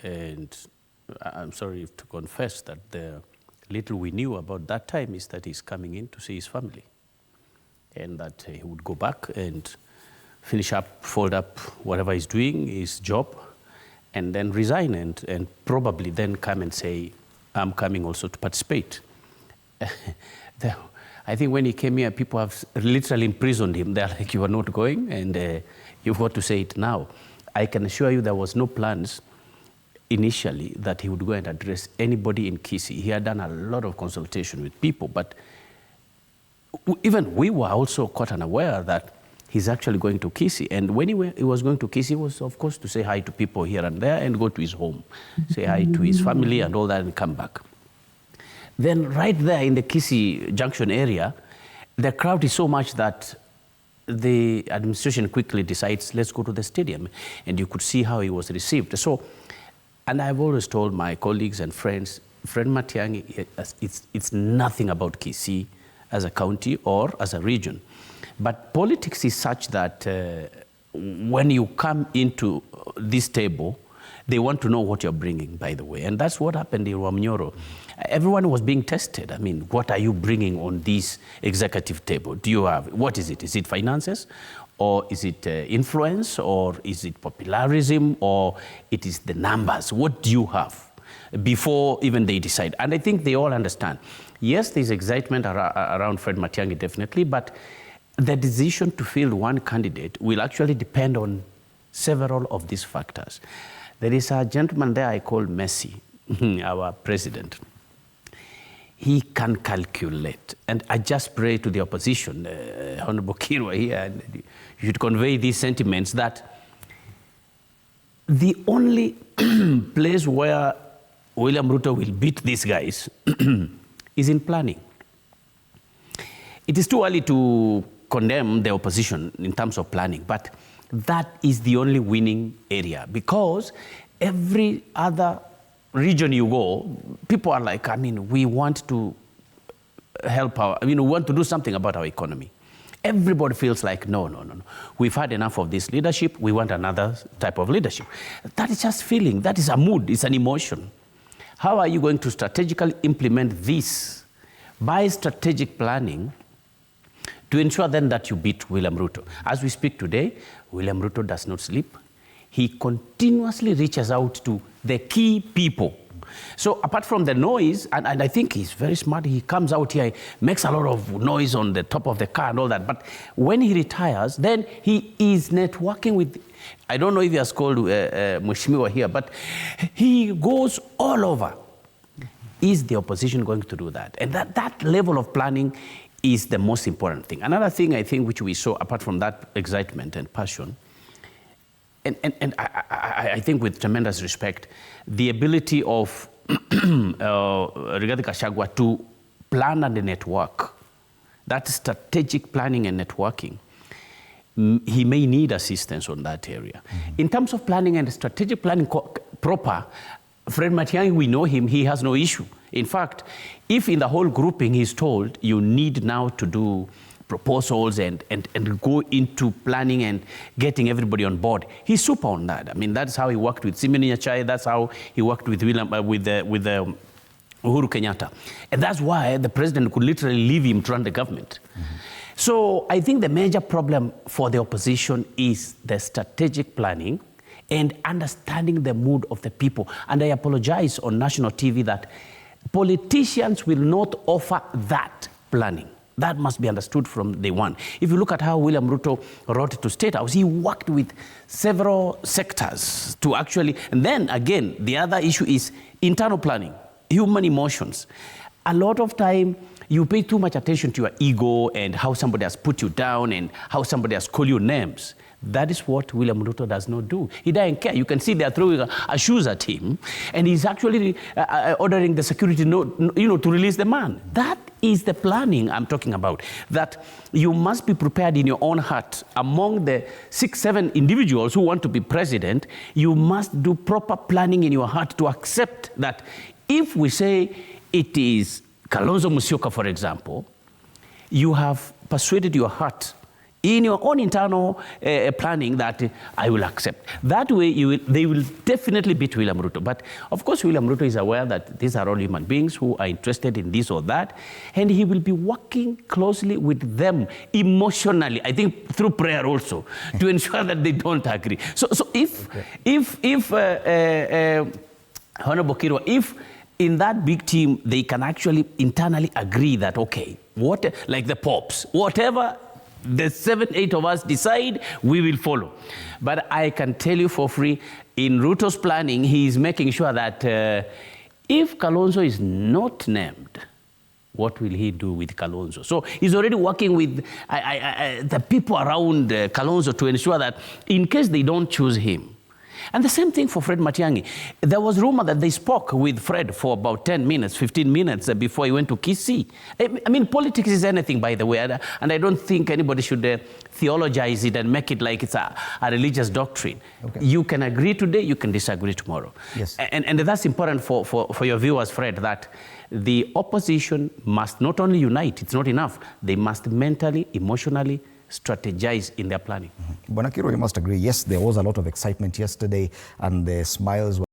And I'm sorry to confess that the little we knew about that time is that he's coming in to see his family, and that he would go back and finish up, fold up whatever he's doing, his job, and then resign and probably then come and say, I'm coming also to participate. I think when he came here, people have literally imprisoned him. They're like, you are not going, and you've got to say it now. I can assure you there was no plans initially that he would go and address anybody in Kisii. He had done a lot of consultation with people, but even we were also quite unaware that he's actually going to Kisii. And when he was going to Kisii, was of course to say hi to people here and there and go to his home, say hi to his family and all that and come back. Then right there in the Kisii Junction area, the crowd is so much that the administration quickly decides, let's go to the stadium. And you could see how he was received. So, and I've always told my colleagues and friends, friend Matiangi, it's nothing about Kisii as a county or as a region. But politics is such that when you come into this table, they want to know what you're bringing, by the way. And that's what happened in Wamnyoro. Everyone was being tested. I mean, what are you bringing on this executive table? Do you have, what is it? Is it finances? Or is it influence? Or is it popularism? Or it is the numbers? What do you have before even they decide? And I think they all understand. Yes, there's excitement around Fred Matiangi, definitely, but the decision to field one candidate will actually depend on several of these factors. There is a gentleman there I call Messi, our president. He can calculate. And I just pray to the opposition, Honorable Kirwa here, and you should convey these sentiments that the only place where William Ruto will beat these guys is in planning. It is too early to condemn the opposition in terms of planning, but that is the only winning area, because every other region you go, people are like, I mean, we want to help we want to do something about our economy. Everybody feels like, no. We've had enough of this leadership. We want another type of leadership. That is just feeling. That is a mood. It's an emotion. How are you going to strategically implement this? By strategic planning, to ensure then that you beat William Ruto. As we speak today, William Ruto does not sleep. He continuously reaches out to the key people. So apart from the noise, and I think he's very smart, he comes out here, makes a lot of noise on the top of the car and all that, but when he retires, then he is networking with, I don't know if he has called Mheshimiwa here, but he goes all over. Is the opposition going to do that? And that level of planning is the most important thing. Another thing I think which we saw, apart from that excitement and passion, and I think with tremendous respect, the ability of Rigathi Gachagua to plan and network, that strategic planning and networking, he may need assistance on that area. In terms of planning and strategic planning proper, Fred Matiangi, we know him, he has no issue. In fact, if in the whole grouping he's told you need now to do proposals and go into planning and getting everybody on board, he's super on that. I mean, that's how he worked with Simon Nyachai, that's how he worked with Uhuru Kenyatta. And that's why the president could literally leave him to run the government. So I think the major problem for the opposition is the strategic planning and understanding the mood of the people. And I apologize on national TV that politicians will not offer that planning. That must be understood from day one. If you look at how William Ruto wrote to State House, he worked with several sectors to actually, and then again, the other issue is internal planning, human emotions. A lot of time, you pay too much attention to your ego and how somebody has put you down and how somebody has called you names. That is what William Ruto does not do. He doesn't care. You can see they're throwing shoes at him, and he's actually ordering the security to release the man. That is the planning I'm talking about. That you must be prepared in your own heart. Among the 6-7 individuals who want to be president, you must do proper planning in your heart to accept that if we say it is Kalonzo Musyoka, for example, you have persuaded your heart in your own internal planning that I will accept. That way, they will definitely beat William Ruto. But of course, William Ruto is aware that these are all human beings who are interested in this or that, and he will be working closely with them emotionally, I think through prayer also, to ensure that they don't agree. So if Honorable Kirwa, if in that big team, they can actually internally agree that, okay, like the Pops, whatever the 7, 8 of us decide, we will follow. But I can tell you for free, in Ruto's planning, he is making sure that if Kalonzo is not named, what will he do with Kalonzo? So he's already working with the people around Kalonzo to ensure that in case they don't choose him. And the same thing for Fred Matiangi. There was rumor that they spoke with Fred for about 10 minutes, 15 minutes before he went to Kisii. I mean, politics is anything, by the way, and I don't think anybody should theologize it and make it like it's a religious doctrine. Okay. You can agree today, you can disagree tomorrow. Yes. And that's important for your viewers, Fred, that the opposition must not only unite, it's not enough, they must mentally, emotionally strategize in their planning. Bwana Kirwa, you must agree, yes, there was a lot of excitement yesterday and the smiles were